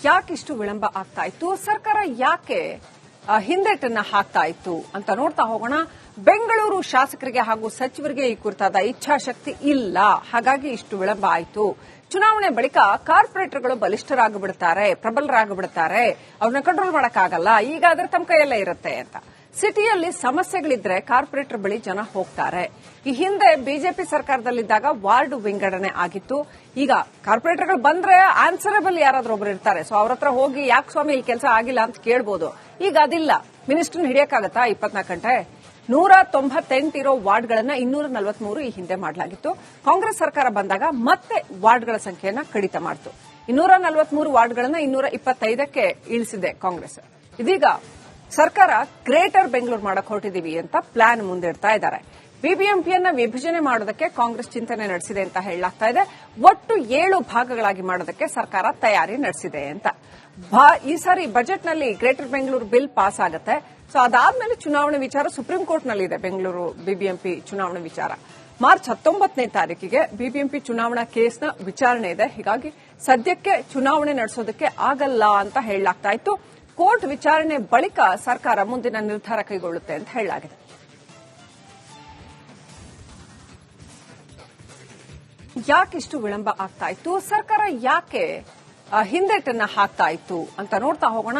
ಯಾಕಿಷ್ಟು ವಿಳಂಬ ಆಗ್ತಾ ಇತ್ತು, ಸರ್ಕಾರ ಯಾಕೆ ಹಿಂದೇಟನ್ನ ಹಾಕ್ತಾ ಇತ್ತು ಅಂತ ನೋಡ್ತಾ ಹೋಗೋಣ. ಬೆಂಗಳೂರು ಶಾಸಕರಿಗೆ ಹಾಗೂ ಸಚಿವರಿಗೆ ಈ ಕುರಿತಾದ ಇಚ್ಛಾಶಕ್ತಿ ಇಲ್ಲ, ಹಾಗಾಗಿ ಇಷ್ಟು ವಿಳಂಬ ಆಯಿತು. ಚುನಾವಣೆ ಬಳಿಕ ಕಾರ್ಪೊರೇಟರ್ಗಳು ಬಲಿಷ್ಠರಾಗಿಬಿಡ್ತಾರೆ, ಪ್ರಬಲರಾಗಿಬಿಡ್ತಾರೆ, ಅವ್ರನ್ನ ಕಂಟ್ರೋಲ್ ಮಾಡಕ್ಕಾಗಲ್ಲ, ಈಗ ಅದ್ರ ತಮ್ಮ ಕೈಯಲ್ಲೇ ಇರುತ್ತೆ ಅಂತ. ಸಿಟಿಯಲ್ಲಿ ಸಮಸ್ಯೆಗಳಿದ್ರೆ ಕಾರ್ಪೊರೇಟರ್ ಬಳಿ ಜನ ಹೋಗ್ತಾರೆ. ಈ ಹಿಂದೆ ಬಿಜೆಪಿ ಸರ್ಕಾರದಲ್ಲಿದ್ದಾಗ ವಾರ್ಡ್ ವಿಂಗಡಣೆ ಆಗಿತ್ತು. ಈಗ ಕಾರ್ಪೊರೇಟರ್ಗಳು ಬಂದ್ರೆ ಆನ್ಸರಬಲ್ ಯಾರಾದ್ರೂ ಒಬ್ರು ಇರ್ತಾರೆ, ಸೊ ಅವ್ರ ಹತ್ರ ಹೋಗಿ ಯಾಕೆ ಸ್ವಾಮಿ ಇಲ್ಲಿ ಕೆಲಸ ಆಗಿಲ್ಲ ಅಂತ ಕೇಳಬಹುದು. ಈಗ ಅದಿಲ್ಲ. ಮಿನಿಸ್ಟರ್ನ ಹಿಡಿಯಕ್ಕಾಗತ್ತಾ 24 ಗಂಟೆ? 198 ಇರೋ ವಾರ್ಡ್ಗಳನ್ನ 243 ಈ ಹಿಂದೆ ಮಾಡಲಾಗಿತ್ತು. ಕಾಂಗ್ರೆಸ್ ಸರ್ಕಾರ ಬಂದಾಗ ಮತ್ತೆ ವಾರ್ಡ್ಗಳ ಸಂಖ್ಯೆಯನ್ನ ಕಡಿತ ಮಾಡಿತು. 243 ವಾರ್ಡ್ಗಳನ್ನ 225ಕ್ಕೆ ಇಳಿಸಿದೆ ಕಾಂಗ್ರೆಸ್. ಇದೀಗ ಸರ್ಕಾರ ಗ್ರೇಟರ್ ಬೆಂಗಳೂರು ಮಾಡಕ್ ಹೊರಟಿದೀವಿ ಅಂತ ಪ್ಲಾನ್ ಮುಂದಿಡ್ತಾ ಇದ್ದಾರೆ. ಬಿಬಿಎಂಪಿಯನ್ನ ವಿಭಜನೆ ಮಾಡೋದಕ್ಕೆ ಕಾಂಗ್ರೆಸ್ ಚಿಂತನೆ ನಡೆಸಿದೆ ಅಂತ ಹೇಳಲಾಗ್ತಾ ಇದೆ. ಒಟ್ಟು 7 ಭಾಗಗಳಾಗಿ ಮಾಡೋದಕ್ಕೆ ಸರ್ಕಾರ ತಯಾರಿ ನಡೆಸಿದೆ ಅಂತ. ಈ ಸಾರಿ ಬಜೆಟ್ನಲ್ಲಿ ಗ್ರೇಟರ್ ಬೆಂಗಳೂರು ಬಿಲ್ ಪಾಸ್ ಆಗುತ್ತೆ. ಸೊ ಅದಾದ್ಮೇಲೆ ಚುನಾವಣೆ ವಿಚಾರ ಸುಪ್ರೀಂ ಕೋರ್ಟ್ನಲ್ಲಿದೆ. ಬೆಂಗಳೂರು ಬಿಬಿಎಂಪಿ ಚುನಾವಣೆ ವಿಚಾರ ಮಾರ್ಚ್ 19ನೇ ತಾರೀಕಿಗೆ ಬಿಬಿಎಂಪಿ ಚುನಾವಣಾ ಕೇಸ್ನ ವಿಚಾರಣೆ ಇದೆ. ಹೀಗಾಗಿ ಸದ್ಯಕ್ಕೆ ಚುನಾವಣೆ ನಡೆಸೋದಕ್ಕೆ ಆಗಲ್ಲ ಅಂತ ಹೇಳಲಾಗ್ತಾ ಇತ್ತು. ಕೋರ್ಟ್ ವಿಚಾರಣೆ ಬಳಿಕ ಸರ್ಕಾರ ಮುಂದಿನ ನಿರ್ಧಾರ ಕೈಗೊಳ್ಳುತ್ತೆ ಅಂತ ಹೇಳಲಾಗಿದೆ. ಯಾಕಿಷ್ಟು ವಿಳಂಬ ಆಗ್ತಾ ಇತ್ತು, ಸರ್ಕಾರ ಯಾಕೆ ಹಿಂದೇಟನ್ನ ಹಾಕ್ತಾ ಇತ್ತು ಅಂತ ನೋಡ್ತಾ ಹೋಗೋಣ.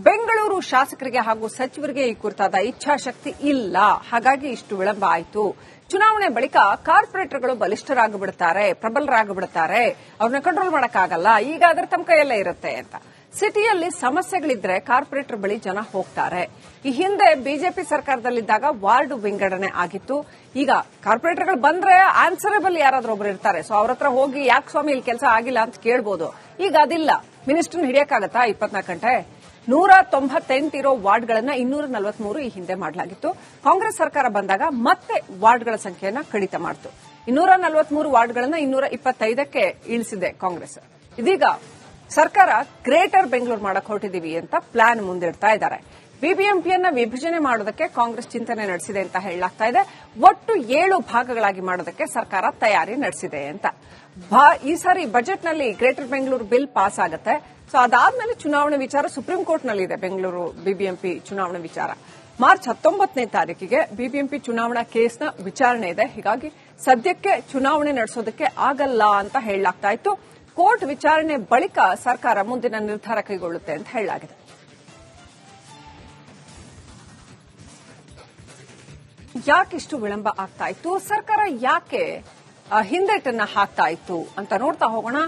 ಬೆಂಗಳೂರು ಶಾಸಕರಿಗೆ ಹಾಗೂ ಸಚಿವರಿಗೆ ಈ ಕುರಿತಾದ ಇಚ್ಛಾಶಕ್ತಿ ಇಲ್ಲ, ಹಾಗಾಗಿ ಇಷ್ಟು ವಿಳಂಬ ಆಯಿತು. ಚುನಾವಣೆ ಬಳಿಕ ಕಾರ್ಪೊರೇಟರ್ಗಳು ಬಲಿಷ್ಠರಾಗಿಬಿಡ್ತಾರೆ, ಪ್ರಬಲರಾಗಿಬಿಡ್ತಾರೆ, ಅವ್ರನ್ನ ಕಂಟ್ರೋಲ್ ಮಾಡಕ್ಕಾಗಲ್ಲ, ಈಗ ಅದ್ರ ತಮ್ಮ ಕೈಯಲ್ಲೇ ಇರುತ್ತೆ ಅಂತ. ಸಿಟಿಯಲ್ಲಿ ಸಮಸ್ಯೆಗಳಿದ್ರೆ ಕಾರ್ಪೊರೇಟರ್ ಬಳಿ ಜನ ಹೋಗ್ತಾರೆ. ಈ ಹಿಂದೆ ಬಿಜೆಪಿ ಸರ್ಕಾರದಲ್ಲಿದ್ದಾಗ ವಾರ್ಡ್ ವಿಂಗಡಣೆ ಆಗಿತ್ತು. ಈಗ ಕಾರ್ಪೊರೇಟರ್ಗಳು ಬಂದ್ರೆ ಆನ್ಸರಬಲ್ ಯಾರಾದ್ರೂ ಒಬ್ರು ಇರ್ತಾರೆ, ಸೊ ಅವ್ರ ಹತ್ರ ಹೋಗಿ ಯಾಕೆ ಸ್ವಾಮಿ ಇಲ್ಲಿ ಕೆಲಸ ಆಗಿಲ್ಲ ಅಂತ ಕೇಳಬಹುದು. ಈಗ ಅದಿಲ್ಲ. ಮಿನಿಸ್ಟರ್ನ ಹಿಡಿಯಕ್ಕಾಗತ್ತಾ 24 ಗಂಟೆ? 198 ಇರೋ ವಾರ್ಡ್ಗಳನ್ನ 243 ಈ ಹಿಂದೆ ಮಾಡಲಾಗಿತ್ತು. ಕಾಂಗ್ರೆಸ್ ಸರ್ಕಾರ ಬಂದಾಗ ಮತ್ತೆ ವಾರ್ಡ್ಗಳ ಸಂಖ್ಯೆಯನ್ನ ಕಡಿತ ಮಾಡಿತು. 243 ವಾರ್ಡ್ಗಳನ್ನ 225ಕ್ಕೆ ಇಳಿಸಿದೆ ಕಾಂಗ್ರೆಸ್. ಇದೀಗ ಸರ್ಕಾರ ಗ್ರೇಟರ್ ಬೆಂಗಳೂರು ಮಾಡಕ್ ಹೊರಟಿದೀವಿ ಅಂತ ಪ್ಲಾನ್ ಮುಂದಿಡ್ತಾ ಇದ್ದಾರೆ. ಬಿಬಿಎಂಪಿಯನ್ನ ವಿಭಜನೆ ಮಾಡೋದಕ್ಕೆ ಕಾಂಗ್ರೆಸ್ ಚಿಂತನೆ ನಡೆಸಿದೆ ಅಂತ ಹೇಳಲಾಗ್ತಾ ಇದೆ. ಒಟ್ಟು 7 ಭಾಗಗಳಾಗಿ ಮಾಡೋದಕ್ಕೆ ಸರ್ಕಾರ ತಯಾರಿ ನಡೆಸಿದೆ ಅಂತ. ಈ ಸಾರಿ ಬಜೆಟ್ನಲ್ಲಿ ಗ್ರೇಟರ್ ಬೆಂಗಳೂರು ಬಿಲ್ ಪಾಸ್ ಆಗುತ್ತೆ. ಸೊ ಅದಾದ್ಮೇಲೆ ಚುನಾವಣೆ ವಿಚಾರ ಸುಪ್ರೀಂ ಕೋರ್ಟ್ನಲ್ಲಿದೆ. ಬೆಂಗಳೂರು ಬಿಬಿಎಂಪಿ ಚುನಾವಣೆ ವಿಚಾರ ಮಾರ್ಚ್ 19ನೇ ತಾರೀಕಿಗೆ ಬಿಬಿಎಂಪಿ ಚುನಾವಣಾ ಕೇಸ್ನ ವಿಚಾರಣೆ ಇದೆ. ಹೀಗಾಗಿ ಸದ್ಯಕ್ಕೆ ಚುನಾವಣೆ ನಡೆಸೋದಕ್ಕೆ ಆಗಲ್ಲ ಅಂತ ಹೇಳಲಾಗ್ತಾ ಇತ್ತು. ಕೋರ್ಟ್ ವಿಚಾರಣೆ ಬಳಿಕ ಸರ್ಕಾರ ಮುಂದಿನ ನಿರ್ಧಾರ ಕೈಗೊಳ್ಳುತ್ತೆ ಅಂತ ಹೇಳಲಾಗಿದೆ. ಯಾಕಿಷ್ಟು ವಿಳಂಬ ಆಗ್ತಾ ಇತ್ತು, ಸರ್ಕಾರ ಯಾಕೆ ಹಿಂದೇಟನ್ನ ಹಾಕ್ತಾ ಇತ್ತು ಅಂತ ನೋಡ್ತಾ ಹೋಗೋಣ.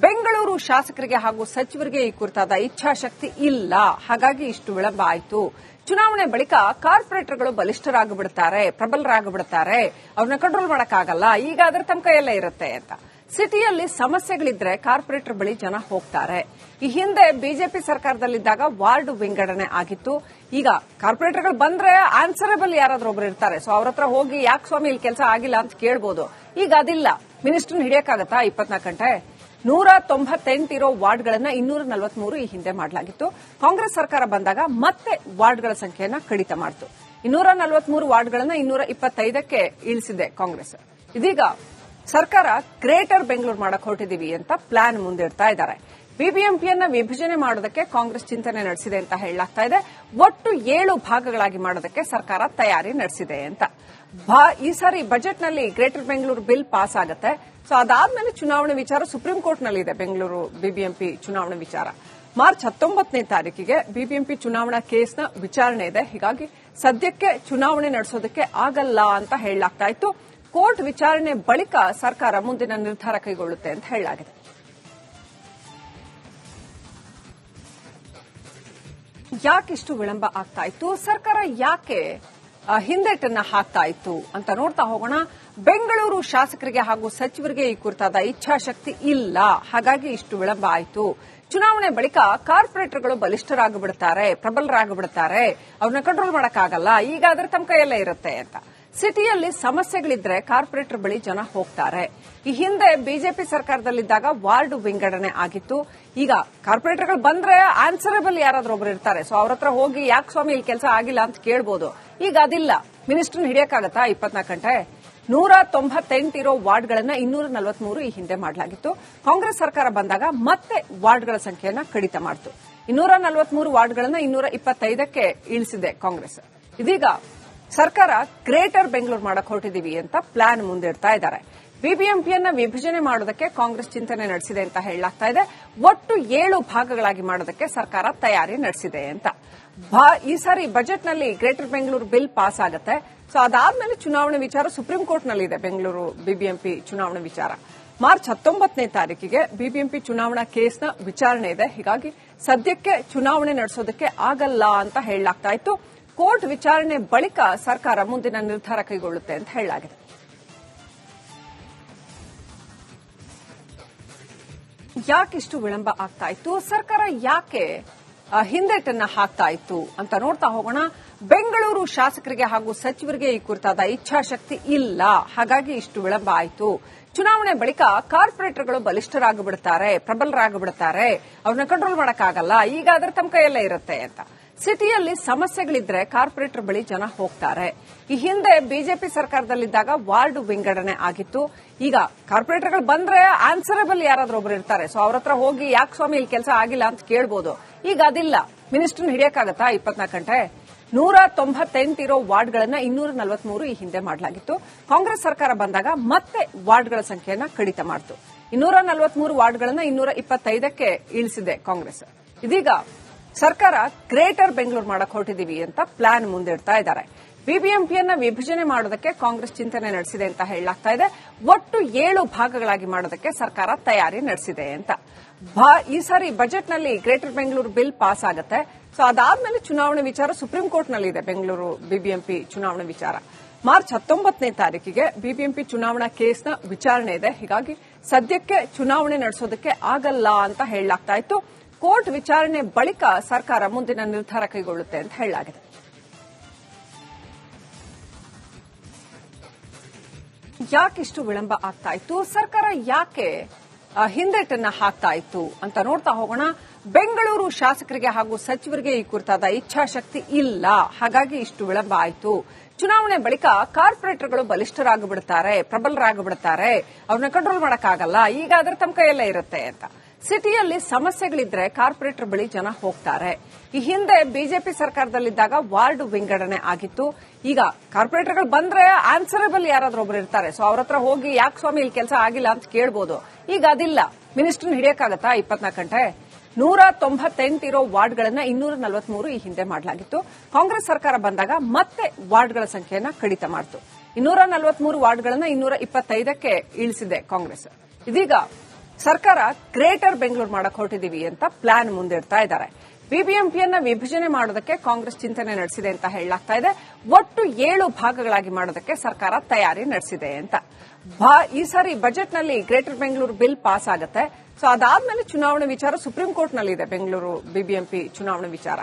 ಬೆಂಗಳೂರು ಶಾಸಕರಿಗೆ ಹಾಗೂ ಸಚಿವರಿಗೆ ಈ ಕುರಿತಾದ ಇಚ್ಛಾಶಕ್ತಿ ಇಲ್ಲ, ಹಾಗಾಗಿ ಇಷ್ಟು ವಿಳಂಬ ಆಯಿತು. ಚುನಾವಣೆ ಬಳಿಕ ಕಾರ್ಪೊರೇಟರ್ಗಳು ಬಲಿಷ್ಠರಾಗಿಬಿಡ್ತಾರೆ, ಪ್ರಬಲರಾಗಿಬಿಡ್ತಾರೆ, ಅವ್ರನ್ನ ಕಂಟ್ರೋಲ್ ಮಾಡಕ್ಕಾಗಲ್ಲ, ಈಗ ಅದ್ರ ತಮ್ಮ ಕೈಯಲ್ಲೇ ಇರುತ್ತೆ ಅಂತ. ಸಿಟಿಯಲ್ಲಿ ಸಮಸ್ಯೆಗಳಿದ್ರೆ ಕಾರ್ಪೊರೇಟರ್ ಬಳಿ ಜನ ಹೋಗ್ತಾರೆ. ಈ ಹಿಂದೆ ಬಿಜೆಪಿ ಸರ್ಕಾರದಲ್ಲಿದ್ದಾಗ ವಾರ್ಡ್ ವಿಂಗಡಣೆ ಆಗಿತ್ತು. ಈಗ ಕಾರ್ಪೊರೇಟರ್ಗಳು ಬಂದ್ರೆ ಆನ್ಸರಬಲ್ ಯಾರಾದ್ರೂ ಒಬ್ರು ಇರ್ತಾರೆ, ಸೊ ಅವ್ರ ಹತ್ರ ಹೋಗಿ ಯಾಕೆ ಸ್ವಾಮಿ ಇಲ್ಲಿ ಕೆಲಸ ಆಗಿಲ್ಲ ಅಂತ ಕೇಳಬಹುದು. ಈಗ ಅದಿಲ್ಲ. ಮಿನಿಸ್ಟರ್ನ ಹಿಡಿಯಕ್ಕಾಗತ್ತಾ 24 ಗಂಟೆ? 198 ಇರೋ ವಾರ್ಡ್ಗಳನ್ನ 243 ಈ ಹಿಂದೆ ಮಾಡಲಾಗಿತ್ತು. ಕಾಂಗ್ರೆಸ್ ಸರ್ಕಾರ ಬಂದಾಗ ಮತ್ತೆ ವಾರ್ಡ್ಗಳ ಸಂಖ್ಯೆಯನ್ನ ಕಡಿತ ಮಾಡಿತು. 243 ವಾರ್ಡ್ಗಳನ್ನ 225ಕ್ಕೆ ಇಳಿಸಿದೆ ಕಾಂಗ್ರೆಸ್. ಇದೀಗ ಸರ್ಕಾರ ಗ್ರೇಟರ್ ಬೆಂಗಳೂರು ಮಾಡಕ್ ಹೊರಟಿದೀವಿ ಅಂತ ಪ್ಲಾನ್ ಮುಂದಿಡ್ತಾ ಇದ್ದಾರೆ. ಬಿಬಿಎಂಪಿಯನ್ನ ವಿಭಜನೆ ಮಾಡೋದಕ್ಕೆ ಕಾಂಗ್ರೆಸ್ ಚಿಂತನೆ ನಡೆಸಿದೆ ಅಂತ ಹೇಳಲಾಗ್ತಾ ಇದೆ. ಒಟ್ಟು 7 ಭಾಗಗಳಾಗಿ ಮಾಡೋದಕ್ಕೆ ಸರ್ಕಾರ ತಯಾರಿ ನಡೆಸಿದೆ ಅಂತ. ಈ ಸಾರಿ ಬಜೆಟ್ನಲ್ಲಿ ಗ್ರೇಟರ್ ಬೆಂಗಳೂರು ಬಿಲ್ ಪಾಸ್ ಆಗುತ್ತೆ. ಸೊ ಅದಾದ್ಮೇಲೆ ಚುನಾವಣೆ ವಿಚಾರ ಸುಪ್ರೀಂ ಕೋರ್ಟ್ನಲ್ಲಿದೆ. ಬೆಂಗಳೂರು ಬಿಬಿಎಂಪಿ ಚುನಾವಣೆ ವಿಚಾರ ಮಾರ್ಚ್ 19ನೇ ತಾರೀಕಿಗೆ ಬಿಬಿಎಂಪಿ ಚುನಾವಣಾ ಕೇಸ್ನ ವಿಚಾರಣೆ ಇದೆ. ಹೀಗಾಗಿ ಸದ್ಯಕ್ಕೆ ಚುನಾವಣೆ ನಡೆಸೋದಕ್ಕೆ ಆಗಲ್ಲ ಅಂತ ಹೇಳಲಾಗ್ತಾ ಇತ್ತು. ಕೋರ್ಟ್ ವಿಚಾರಣೆ ಬಳಿಕ ಸರ್ಕಾರ ಮುಂದಿನ ನಿರ್ಧಾರ ಕೈಗೊಳ್ಳುತ್ತೆ ಅಂತ ಹೇಳಲಾಗಿದೆ. ಯಾಕಿಷ್ಟು ವಿಳಂಬ ಆಗ್ತಾ ಇತ್ತು, ಸರ್ಕಾರ ಯಾಕೆ ಹಿಂದೇಟನ್ನ ಹಾಕ್ತಾ ಇತ್ತು ಅಂತ ನೋಡ್ತಾ ಹೋಗೋಣ. ಬೆಂಗಳೂರು ಶಾಸಕರಿಗೆ ಹಾಗೂ ಸಚಿವರಿಗೆ ಈ ಕುರಿತಾದ ಇಚ್ಛಾಶಕ್ತಿ ಇಲ್ಲ, ಹಾಗಾಗಿ ಇಷ್ಟು ವಿಳಂಬ ಆಯಿತು. ಚುನಾವಣೆ ಬಳಿಕ ಕಾರ್ಪೊರೇಟರ್ಗಳು ಬಲಿಷ್ಠರಾಗಿಬಿಡ್ತಾರೆ, ಪ್ರಬಲರಾಗಿಬಿಡ್ತಾರೆ, ಅವ್ರನ್ನ ಕಂಟ್ರೋಲ್ ಮಾಡಕ್ಕಾಗಲ್ಲ, ಈಗ ಅದ್ರ ತಮ್ಮ ಕೈಯಲ್ಲೇ ಇರುತ್ತೆ ಅಂತ. ಸಿಟಿಯಲ್ಲಿ ಸಮಸ್ಯೆಗಳಿದ್ರೆ ಕಾರ್ಪೊರೇಟರ್ ಬಳಿ ಜನ ಹೋಗ್ತಾರೆ. ಈ ಹಿಂದೆ ಬಿಜೆಪಿ ಸರ್ಕಾರದಲ್ಲಿದ್ದಾಗ ವಾರ್ಡ್ ವಿಂಗಡಣೆ ಆಗಿತ್ತು. ಈಗ ಕಾರ್ಪೊರೇಟರ್ಗಳು ಬಂದ್ರೆ ಆನ್ಸರಬಲ್ ಯಾರಾದ್ರೂ ಒಬ್ರು ಇರ್ತಾರೆ, ಸೊ ಅವ್ರ ಹತ್ರ ಹೋಗಿ ಯಾಕೆ ಸ್ವಾಮಿ ಇಲ್ಲಿ ಕೆಲಸ ಆಗಿಲ್ಲ ಅಂತ ಕೇಳಬಹುದು. ಈಗ ಅದಿಲ್ಲ. ಮಿನಿಸ್ಟರ್ನ ಹಿಡಿಯಕ್ಕಾಗತ್ತಾ 24 ಗಂಟೆ? 198 ಇರೋ ವಾರ್ಡ್ಗಳನ್ನ 243 ಈ ಹಿಂದೆ ಮಾಡಲಾಗಿತ್ತು. ಕಾಂಗ್ರೆಸ್ ಸರ್ಕಾರ ಬಂದಾಗ ಮತ್ತೆ ವಾರ್ಡ್ಗಳ ಸಂಖ್ಯೆಯನ್ನ ಕಡಿತ ಮಾಡಿತು. 243 ವಾರ್ಡ್ಗಳನ್ನ 225ಕ್ಕೆ ಇಳಿಸಿದೆ ಕಾಂಗ್ರೆಸ್. ಇದೀಗ ಸರ್ಕಾರ ಗ್ರೇಟರ್ ಬೆಂಗಳೂರು ಮಾಡಕ್ ಹೊರಟಿದೀವಿ ಅಂತ ಪ್ಲಾನ್ ಮುಂದಿಡ್ತಾ ಇದ್ದಾರೆ. ಬಿಬಿಎಂಪಿಯನ್ನ ವಿಭಜನೆ ಮಾಡೋದಕ್ಕೆ ಕಾಂಗ್ರೆಸ್ ಚಿಂತನೆ ನಡೆಸಿದೆ ಅಂತ ಹೇಳಲಾಗ್ತಾ ಇದೆ. ಒಟ್ಟು 7 ಭಾಗಗಳಾಗಿ ಮಾಡೋದಕ್ಕೆ ಸರ್ಕಾರ ತಯಾರಿ ನಡೆಸಿದೆ ಅಂತ. ಈ ಸಾರಿ ಬಜೆಟ್ನಲ್ಲಿ ಗ್ರೇಟರ್ ಬೆಂಗಳೂರು ಬಿಲ್ ಪಾಸ್ ಆಗುತ್ತೆ. ಸೊ ಅದಾದ್ಮೇಲೆ ಚುನಾವಣೆ ವಿಚಾರ ಸುಪ್ರೀಂ ಕೋರ್ಟ್ನಲ್ಲಿದೆ. ಬೆಂಗಳೂರು ಬಿಬಿಎಂಪಿ ಚುನಾವಣೆ ವಿಚಾರ ಮಾರ್ಚ್ 19ನೇ ತಾರೀಕಿಗೆ ಬಿಬಿಎಂಪಿ ಚುನಾವಣಾ ಕೇಸ್ನ ವಿಚಾರಣೆ ಇದೆ. ಹೀಗಾಗಿ ಸದ್ಯಕ್ಕೆ ಚುನಾವಣೆ ನಡೆಸೋದಕ್ಕೆ ಆಗಲ್ಲ ಅಂತ ಹೇಳಲಾಗ್ತಾ ಇತ್ತು. ಕೋರ್ಟ್ ವಿಚಾರಣೆ ಬಳಿಕ ಸರ್ಕಾರ ಮುಂದಿನ ನಿರ್ಧಾರ ಕೈಗೊಳ್ಳುತ್ತೆ ಅಂತ ಹೇಳಲಾಗಿದೆ. ಯಾಕಿಷ್ಟು ವಿಳಂಬ ಆಗ್ತಾ ಇತ್ತು, ಸರ್ಕಾರ ಯಾಕೆ ಹಿಂದೇಟನ್ನ ಹಾಕ್ತಾ ಇತ್ತು ಅಂತ ನೋಡ್ತಾ ಹೋಗೋಣ. ಬೆಂಗಳೂರು ಶಾಸಕರಿಗೆ ಹಾಗೂ ಸಚಿವರಿಗೆ ಈ ಕುರಿತಾದ ಇಚ್ಛಾಶಕ್ತಿ ಇಲ್ಲ, ಹಾಗಾಗಿ ಇಷ್ಟು ವಿಳಂಬ ಆಯಿತು. ಚುನಾವಣೆ ಬಳಿಕ ಕಾರ್ಪೊರೇಟರ್ಗಳು ಬಲಿಷ್ಠರಾಗಿಬಿಡ್ತಾರೆ, ಪ್ರಬಲರಾಗಿಬಿಡ್ತಾರೆ, ಅವ್ರನ್ನ ಕಂಟ್ರೋಲ್ ಮಾಡಕ್ಕಾಗಲ್ಲ, ಈಗ ಅದರ ತಮ್ಮ ಕೈಯಲ್ಲೇ ಇರುತ್ತೆ ಅಂತ. ಸಿಟಿಯಲ್ಲಿ ಸಮಸ್ಯೆಗಳಿದ್ರೆ ಕಾರ್ಪೊರೇಟರ್ ಬಳಿ ಜನ ಹೋಗ್ತಾರೆ. ಈ ಹಿಂದೆ ಬಿಜೆಪಿ ಸರ್ಕಾರದಲ್ಲಿದ್ದಾಗ ವಾರ್ಡ್ ವಿಂಗಡಣೆ ಆಗಿತ್ತು. ಈಗ ಕಾರ್ಪೊರೇಟರ್ಗಳು ಬಂದ್ರೆ ಆನ್ಸರಬಲ್ ಯಾರಾದ್ರೂ ಒಬ್ರು ಇರ್ತಾರೆ. ಸೊ ಅವ್ರ ಹತ್ರ ಹೋಗಿ ಯಾಕೆ ಸ್ವಾಮಿ ಇಲ್ಲಿ ಕೆಲಸ ಆಗಿಲ್ಲ ಅಂತ ಕೇಳ್ಬೋದು. ಈಗ ಅದಿಲ್ಲ. ಮಿನಿಸ್ಟರ್ನ ಹಿಡಿಯಕ್ಕಾಗತ್ತಾ 24 ಗಂಟೆ? 198 ಇರೋ ವಾರ್ಡ್ಗಳನ್ನ 243 ಈ ಹಿಂದೆ ಮಾಡಲಾಗಿತ್ತು. ಕಾಂಗ್ರೆಸ್ ಸರ್ಕಾರ ಬಂದಾಗ ಮತ್ತೆ ವಾರ್ಡ್ಗಳ ಸಂಖ್ಯೆಯನ್ನ ಕಡಿತ ಮಾಡಿತು. 243 ವಾರ್ಡ್ಗಳನ್ನ 225ಕ್ಕೆ ಇಳಿಸಿದೆ ಕಾಂಗ್ರೆಸ್. ಇದೀಗ ಸರ್ಕಾರ ಗ್ರೇಟರ್ ಬೆಂಗಳೂರು ಮಾಡಕ್ ಹೊರಟಿದೀವಿ ಅಂತ ಪ್ಲಾನ್ ಮುಂದಿಡ್ತಾ ಇದ್ದಾರೆ. ಬಿಬಿಎಂಪಿಯನ್ನ ವಿಭಜನೆ ಮಾಡೋದಕ್ಕೆ ಕಾಂಗ್ರೆಸ್ ಚಿಂತನೆ ನಡೆಸಿದೆ ಅಂತ ಹೇಳಲಾಗ್ತಾ ಇದೆ. ಒಟ್ಟು 7 ಭಾಗಗಳಾಗಿ ಮಾಡೋದಕ್ಕೆ ಸರ್ಕಾರ ತಯಾರಿ ನಡೆಸಿದೆ ಅಂತ. ಈ ಸಾರಿ ಬಜೆಟ್ನಲ್ಲಿ ಗ್ರೇಟರ್ ಬೆಂಗಳೂರು ಬಿಲ್ ಪಾಸ್ ಆಗುತ್ತೆ. ಸೊ ಅದಾದ್ಮೇಲೆ ಚುನಾವಣೆ ವಿಚಾರ ಸುಪ್ರೀಂ ಕೋರ್ಟ್ನಲ್ಲಿದೆ. ಬೆಂಗಳೂರು ಬಿಬಿಎಂಪಿ ಚುನಾವಣೆ ವಿಚಾರ ಮಾರ್ಚ್ 19ನೇ ತಾರೀಕಿಗೆ ಬಿಬಿಎಂಪಿ ಚುನಾವಣಾ ಕೇಸ್ನ ವಿಚಾರಣೆ ಇದೆ. ಹೀಗಾಗಿ ಸದ್ಯಕ್ಕೆ ಚುನಾವಣೆ ನಡೆಸೋದಕ್ಕೆ ಆಗಲ್ಲ ಅಂತ ಹೇಳಲಾಗ್ತಾ ಇತ್ತು. ಕೋರ್ಟ್ ವಿಚಾರಣೆ ಬಳಿಕ ಸರ್ಕಾರ ಮುಂದಿನ ನಿರ್ಧಾರ ಕೈಗೊಳ್ಳುತ್ತೆ ಅಂತ ಹೇಳಲಾಗಿದೆ. ಯಾಕಿಷ್ಟು ವಿಳಂಬ ಆಗ್ತಾ ಇತ್ತು, ಸರ್ಕಾರ ಯಾಕೆ ಹಿಂದೇಟನ್ನ ಹಾಕ್ತಾ ಇತ್ತು ಅಂತ ನೋಡ್ತಾ ಹೋಗೋಣ. ಬೆಂಗಳೂರು ಶಾಸಕರಿಗೆ ಹಾಗೂ ಸಚಿವರಿಗೆ ಈ ಕುರಿತಾದ ಇಚ್ಛಾಶಕ್ತಿ ಇಲ್ಲ, ಹಾಗಾಗಿ ಇಷ್ಟು ವಿಳಂಬ ಆಯಿತು. ಚುನಾವಣೆ ಬಳಿಕ ಕಾರ್ಪೊರೇಟರ್ಗಳು ಬಲಿಷ್ಠರಾಗಿಬಿಡ್ತಾರೆ, ಪ್ರಬಲರಾಗಿಬಿಡ್ತಾರೆ, ಅವ್ರನ್ನ ಕಂಟ್ರೋಲ್ ಮಾಡಕ್ಕಾಗಲ್ಲ, ಈಗ ಅದರ ತಮ್ಮ ಕೈಯಲ್ಲೇ ಇರುತ್ತೆ ಅಂತ. ಸಿಟಿಯಲ್ಲಿ ಸಮಸ್ಯೆಗಳಿದ್ರೆ ಕಾರ್ಪೊರೇಟರ್ ಬಳಿ ಜನ ಹೋಗ್ತಾರೆ. ಈ ಹಿಂದೆ ಬಿಜೆಪಿ ಸರ್ಕಾರದಲ್ಲಿದ್ದಾಗ ವಾರ್ಡ್ ವಿಂಗಡಣೆ ಆಗಿತ್ತು. ಈಗ ಕಾರ್ಪೊರೇಟರ್ಗಳು ಬಂದ್ರೆ ಆನ್ಸರಬಲ್ ಯಾರಾದ್ರೂ ಒಬ್ರು ಇರ್ತಾರೆ. ಸೊ ಅವ್ರ ಹತ್ರ ಹೋಗಿ ಯಾಕೆ ಸ್ವಾಮಿ ಇಲ್ಲಿ ಕೆಲಸ ಆಗಿಲ್ಲ ಅಂತ ಕೇಳ್ಬೋದು. ಈಗ ಅದಿಲ್ಲ. ಮಿನಿಸ್ಟರ್ನ ಹಿಡಿಯಕ್ಕಾಗತ್ತಾ 24 ಗಂಟೆ? 198 ಇರೋ ವಾರ್ಡ್ಗಳನ್ನ 243 ಈ ಹಿಂದೆ ಮಾಡಲಾಗಿತ್ತು. ಕಾಂಗ್ರೆಸ್ ಸರ್ಕಾರ ಬಂದಾಗ ಮತ್ತೆ ವಾರ್ಡ್ಗಳ ಸಂಖ್ಯೆಯನ್ನ ಕಡಿತ ಮಾಡಿತು. 243 ವಾರ್ಡ್ಗಳನ್ನ 225ಕ್ಕೆ ಇಳಿಸಿದೆ ಕಾಂಗ್ರೆಸ್. ಇದೀಗ ಸರ್ಕಾರ ಗ್ರೇಟರ್ ಬೆಂಗಳೂರು ಮಾಡಕ್ ಹೊರಟಿದೀವಿ ಅಂತ ಪ್ಲಾನ್ ಮುಂದಿಡ್ತಾ ಇದ್ದಾರೆ. ಬಿಬಿಎಂಪಿಯನ್ನ ವಿಭಜನೆ ಮಾಡೋದಕ್ಕೆ ಕಾಂಗ್ರೆಸ್ ಚಿಂತನೆ ನಡೆಸಿದೆ ಅಂತ ಹೇಳಲಾಗ್ತಾ ಇದೆ. ಒಟ್ಟು 7 ಭಾಗಗಳಾಗಿ ಮಾಡೋದಕ್ಕೆ ಸರ್ಕಾರ ತಯಾರಿ ನಡೆಸಿದೆ ಅಂತ. ಈ ಸಾರಿ ಬಜೆಟ್ನಲ್ಲಿ ಗ್ರೇಟರ್ ಬೆಂಗಳೂರು ಬಿಲ್ ಪಾಸ್ ಆಗುತ್ತೆ. ಸೊ ಅದಾದ್ಮೇಲೆ ಚುನಾವಣೆ ವಿಚಾರ ಸುಪ್ರೀಂ ಕೋರ್ಟ್ನಲ್ಲಿದೆ. ಬೆಂಗಳೂರು ಬಿಬಿಎಂಪಿ ಚುನಾವಣೆ ವಿಚಾರ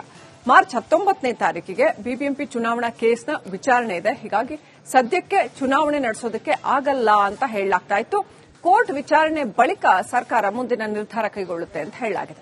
ಮಾರ್ಚ್ 19ನೇ ತಾರೀಕಿಗೆ ಬಿಬಿಎಂಪಿ ಚುನಾವಣಾ ಕೇಸ್ನ ವಿಚಾರಣೆ ಇದೆ. ಹೀಗಾಗಿ ಸದ್ಯಕ್ಕೆ ಚುನಾವಣೆ ನಡೆಸೋದಕ್ಕೆ ಆಗಲ್ಲ ಅಂತ ಹೇಳಲಾಗ್ತಾ ಇತ್ತು. ಕೋರ್ಟ್ ವಿಚಾರಣೆ ಬಳಿಕ ಸರ್ಕಾರ ಮುಂದಿನ ನಿರ್ಧಾರ ಕೈಗೊಳ್ಳುತ್ತೆ ಅಂತ ಹೇಳಲಾಗಿದೆ.